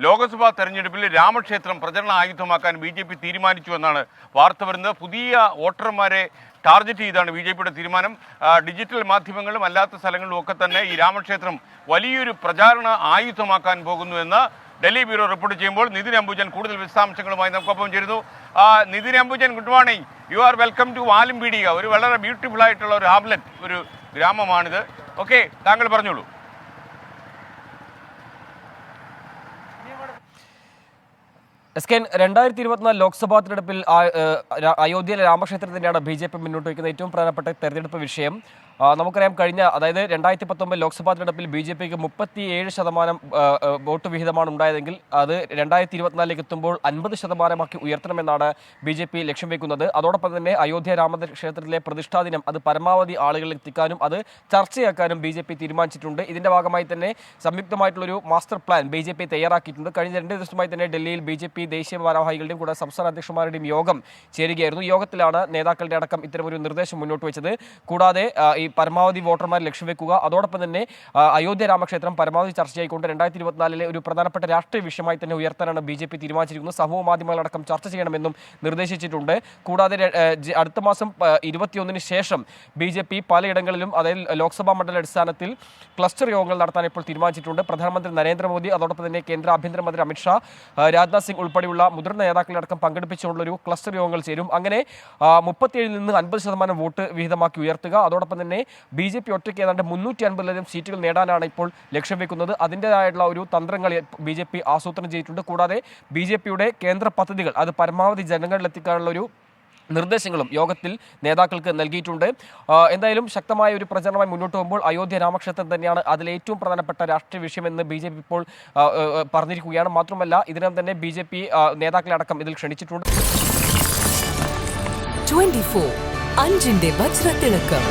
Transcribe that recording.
ലോക്സഭാ തെരഞ്ഞെടുപ്പിൽ രാമക്ഷേത്രം പ്രചരണ ആയുധമാക്കാൻ BJP തീരുമാനിച്ചു എന്നാണ് വാർത്ത വരുന്നത്. പുതിയ വോട്ടർമാരെ ടാർഗറ്റ് ചെയ്താണ് BJPയുടെ തീരുമാനം. ഡിജിറ്റൽ മാധ്യമങ്ങളും അല്ലാത്ത സ്ഥലങ്ങളിലും ഒക്കെ തന്നെ ഈ രാമക്ഷേത്രം വലിയൊരു പ്രചാരണ ആയുധമാക്കാൻ പോകുന്നു എന്ന് ഡൽഹി ബ്യൂറോ റിപ്പോർട്ട് ചെയ്യുമ്പോൾ നിതിൻ അംബുജൻ കൂടുതൽ വിശദാംശങ്ങളുമായി നമുക്കൊപ്പം ചേരുന്നു. Nithin Ambujan, good morning. You are welcome to ആലംപീഡിക. ഒരു വളരെ ബ്യൂട്ടിഫുൾ ആയിട്ടുള്ള ഒരു ഹാബ്ലറ്റ്, ഒരു ഗ്രാമമാണിത്. ഓക്കെ, താങ്കൾ പറഞ്ഞോളൂ. എസ്കെൻ, 2024 ലോക്സഭാ തെരഞ്ഞെടുപ്പിൽ അയോധ്യയിലെ രാമക്ഷേത്രം തന്നെയാണ് BJP മുന്നോട്ട് വയ്ക്കുന്ന ഏറ്റവും പ്രധാനപ്പെട്ട തെരഞ്ഞെടുപ്പ് വിഷയം. നമുക്കറിയാം, അതായത് 2019 ലോക്സഭാ തെരഞ്ഞെടുപ്പിൽ BJPക്ക് 37% വോട്ട് വിഹിതമാണ് ഉണ്ടായതെങ്കിൽ അത് 2024 എത്തുമ്പോൾ 50% ഉയർത്തണമെന്നാണ് BJP ലക്ഷ്യം വയ്ക്കുന്നത്. അതോടൊപ്പം തന്നെ അയോധ്യ രാമക്ഷേത്രത്തിലെ പ്രതിഷ്ഠാ ദിനം അത് പരമാവധി ആളുകളിൽ എത്തിക്കാനും അത് ചർച്ചയാക്കാനും BJP തീരുമാനിച്ചിട്ടുണ്ട്. ഇതിന്റെ ഭാഗമായി തന്നെ സംയുക്തമായിട്ടുള്ളൊരു മാസ്റ്റർ പ്ലാൻ BJP തയ്യാറാക്കിയിട്ടുണ്ട്. കഴിഞ്ഞ 2 ദിവസമായി തന്നെ ഡൽഹിയിൽ BJP ദേശീയ ഭാരവാഹികളുടെയും കൂടെ സംസ്ഥാന അധ്യക്ഷന്മാരുടെയും യോഗം ചേരുകയായിരുന്നു. യോഗത്തിലാണ് നേതാക്കളുടെ അടക്കം ഇത്തരമൊരു നിർദ്ദേശം മുന്നോട്ട് വെച്ചത്. കൂടാതെ ഈ പരമാവധി വോട്ടർമാരെ ലക്ഷ്യം വെക്കുക, അതോടൊപ്പം തന്നെ അയോധ്യ രാമക്ഷേത്രം പരമാവധി ചർച്ചയായിക്കൊണ്ട് 2024 ഒരു പ്രധാനപ്പെട്ട രാഷ്ട്രീയ വിഷയമായി തന്നെ ഉയർത്താനാണ് BJP തീരുമാനിച്ചിരിക്കുന്നത്. സമൂഹ മാധ്യമങ്ങളടക്കം ചർച്ച ചെയ്യണമെന്നും നിർദ്ദേശിച്ചിട്ടുണ്ട്. കൂടാതെ അടുത്ത മാസം 21 ശേഷം BJP പലയിടങ്ങളിലും, അതായത് ലോക്സഭാ മണ്ഡല അടിസ്ഥാനത്തിൽ ക്ലസ്റ്റർ യോഗങ്ങൾ നടത്താൻ ഇപ്പോൾ തീരുമാനിച്ചിട്ടുണ്ട്. പ്രധാനമന്ത്രി നരേന്ദ്രമോദി, അതോടൊപ്പം തന്നെ കേന്ദ്ര ആഭ്യന്തരമന്ത്രി അമിത്ഷാ, രാജ്നാഥ് സിംഗ് ഉൾപ്പെടെയുള്ള മുതിർന്ന നേതാക്കളടക്കം പങ്കെടുപ്പിച്ചുകൊണ്ടുള്ളൊരു ക്ലസ്റ്റർ യോഗങ്ങൾ ചേരും. അങ്ങനെ 37 നിന്ന് 50% വോട്ട് വിഹിതമാക്കി ഉയർത്തുക. അതോടൊപ്പം തന്നെ BJP ഒറ്റയ്ക്ക് ഏതാണ്ട് 350 സീറ്റുകൾ നേടാനാണ് ഇപ്പോൾ ലക്ഷ്യം വെക്കുന്നത്. അതിൻ്റെതായിട്ടുള്ള ഒരു തന്ത്രങ്ങൾ BJP ആസൂത്രണം ചെയ്തിട്ടുണ്ട്. കൂടാതെ BJPയുടെ കേന്ദ്ര പദ്ധതികൾ അത് പരമാവധി ജനങ്ങളിലെത്തിക്കാനുള്ള ഒരു നിർദ്ദേശങ്ങളും യോഗത്തിൽ നേതാക്കൾക്ക് നൽകിയിട്ടുണ്ട്. എന്തായാലും ശക്തമായ ഒരു പ്രചരണമായി മുന്നോട്ട് പോകുമ്പോൾ അയോധ്യ രാമക്ഷേത്രം തന്നെയാണ് അതിലേറ്റവും പ്രധാനപ്പെട്ട രാഷ്ട്രീയ വിഷയമെന്ന് BJP ഇപ്പോൾ പറഞ്ഞിരിക്കുകയാണ്. മാത്രമല്ല, ഇതിനകം തന്നെ BJP നേതാക്കളെ അടക്കം ഇതിൽ ക്ഷണിച്ചിട്ടുണ്ട്. 24 അഞ്ചിന്റെ വജ്രത്തിളക്കം.